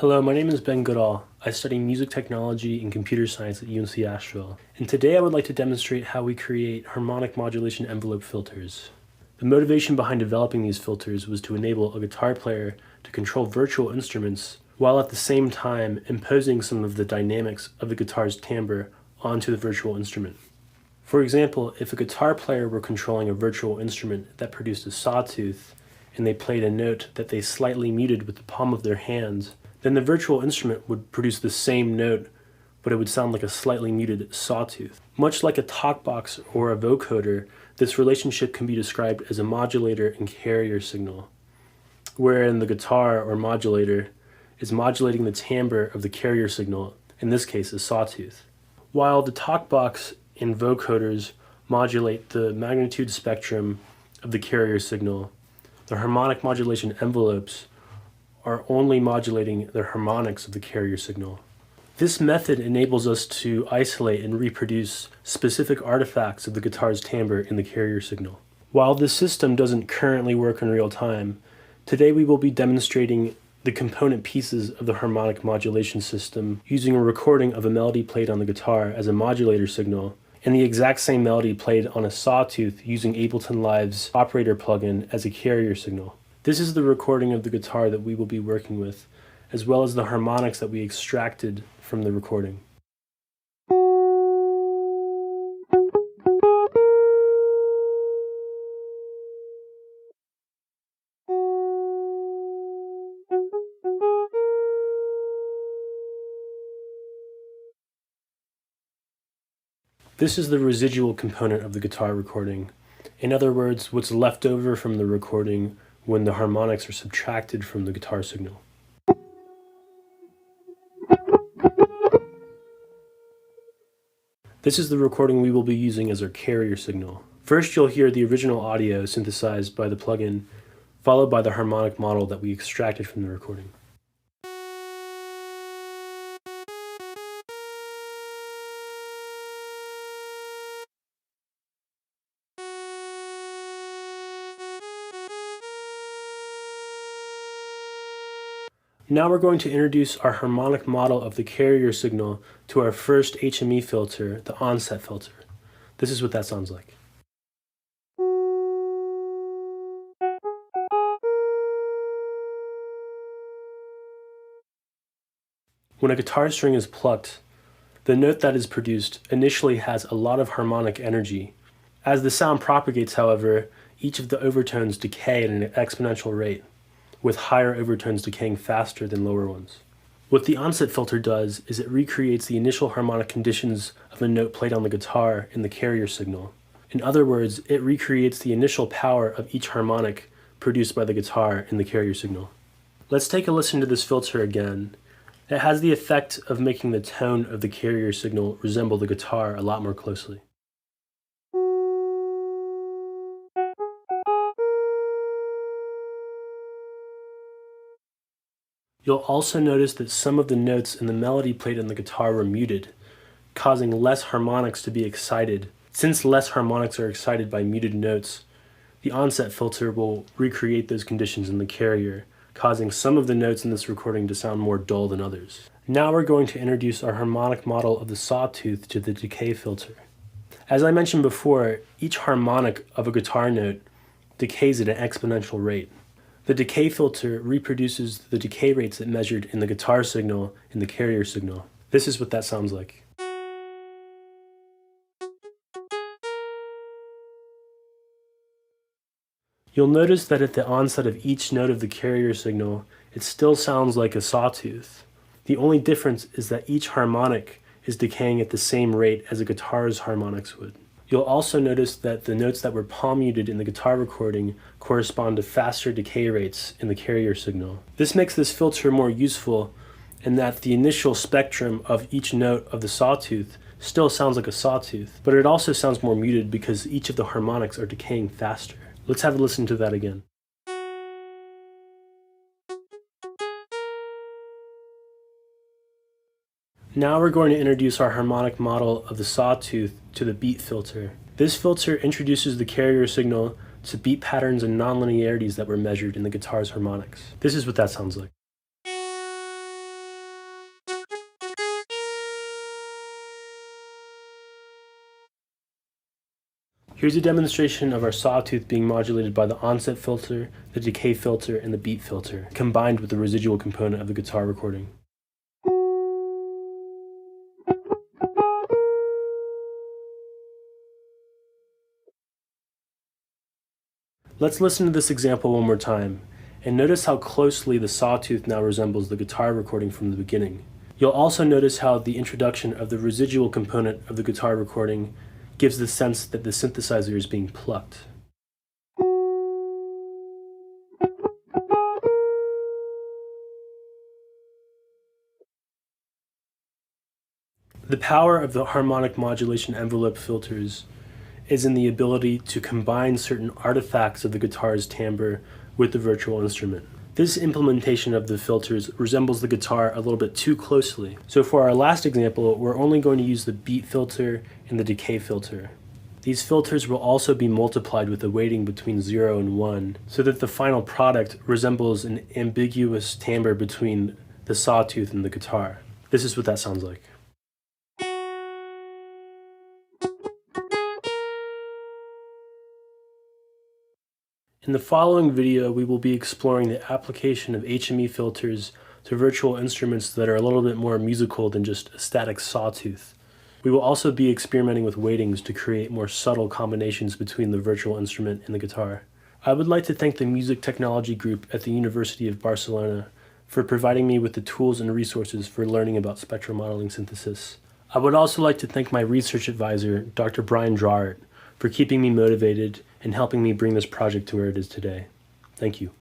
Hello, my name is Ben Goodall. I study music technology and computer science at UNC Asheville, and today I would like to demonstrate how we create harmonic modulation envelope filters. The motivation behind developing these filters was to enable a guitar player to control virtual instruments while at the same time imposing some of the dynamics of the guitar's timbre onto the virtual instrument. For example, if a guitar player were controlling a virtual instrument that produced a sawtooth and they played a note that they slightly muted with the palm of their hands, then the virtual instrument would produce the same note, but it would sound like a slightly muted sawtooth. Much like a talkbox or a vocoder, this relationship can be described as a modulator and carrier signal, wherein the guitar or modulator is modulating the timbre of the carrier signal, in this case a sawtooth. While the talkbox and vocoders modulate the magnitude spectrum of the carrier signal, the harmonic modulation envelopes are only modulating the harmonics of the carrier signal. This method enables us to isolate and reproduce specific artifacts of the guitar's timbre in the carrier signal. While this system doesn't currently work in real time, today we will be demonstrating the component pieces of the harmonic modulation system using a recording of a melody played on the guitar as a modulator signal and the exact same melody played on a sawtooth using Ableton Live's operator plugin as a carrier signal. This is the recording of the guitar that we will be working with, as well as the harmonics that we extracted from the recording. This is the residual component of the guitar recording. In other words, what's left over from the recording when the harmonics are subtracted from the guitar signal. This is the recording we will be using as our carrier signal. First, you'll hear the original audio synthesized by the plugin, followed by the harmonic model that we extracted from the recording. Now we're going to introduce our harmonic model of the carrier signal to our first HME filter, the onset filter. This is what that sounds like. When a guitar string is plucked, the note that is produced initially has a lot of harmonic energy. As the sound propagates, however, each of the overtones decay at an exponential rate, with higher overtones decaying faster than lower ones. What the onset filter does is it recreates the initial harmonic conditions of a note played on the guitar in the carrier signal. In other words, it recreates the initial power of each harmonic produced by the guitar in the carrier signal. Let's take a listen to this filter again. It has the effect of making the tone of the carrier signal resemble the guitar a lot more closely. You'll also notice that some of the notes in the melody played on the guitar were muted, causing less harmonics to be excited. Since less harmonics are excited by muted notes, the onset filter will recreate those conditions in the carrier, causing some of the notes in this recording to sound more dull than others. Now we're going to introduce our harmonic model of the sawtooth to the decay filter. As I mentioned before, each harmonic of a guitar note decays at an exponential rate. The decay filter reproduces the decay rates it measured in the guitar signal and the carrier signal. This is what that sounds like. You'll notice that at the onset of each note of the carrier signal, it still sounds like a sawtooth. The only difference is that each harmonic is decaying at the same rate as a guitar's harmonics would. You'll also notice that the notes that were palm muted in the guitar recording correspond to faster decay rates in the carrier signal. This makes this filter more useful in that the initial spectrum of each note of the sawtooth still sounds like a sawtooth, but it also sounds more muted because each of the harmonics are decaying faster. Let's have a listen to that again. Now we're going to introduce our harmonic model of the sawtooth to the beat filter. This filter introduces the carrier signal to beat patterns and nonlinearities that were measured in the guitar's harmonics. This is what that sounds like. Here's a demonstration of our sawtooth being modulated by the onset filter, the decay filter, and the beat filter, combined with the residual component of the guitar recording. Let's listen to this example one more time, and notice how closely the sawtooth now resembles the guitar recording from the beginning. You'll also notice how the introduction of the residual component of the guitar recording gives the sense that the synthesizer is being plucked. The power of the harmonic modulation envelope filters is in the ability to combine certain artifacts of the guitar's timbre with the virtual instrument. This implementation of the filters resembles the guitar a little bit too closely. So for our last example, we're only going to use the beat filter and the decay filter. These filters will also be multiplied with a weighting between 0 and 1, so that the final product resembles an ambiguous timbre between the sawtooth and the guitar. This is what that sounds like. In the following video, we will be exploring the application of HME filters to virtual instruments that are a little bit more musical than just a static sawtooth. We will also be experimenting with weightings to create more subtle combinations between the virtual instrument and the guitar. I would like to thank the Music Technology Group at the University of Barcelona for providing me with the tools and resources for learning about spectral modeling synthesis. I would also like to thank my research advisor, Dr. Brian Drawert, for keeping me motivated and helping me bring this project to where it is today. Thank you.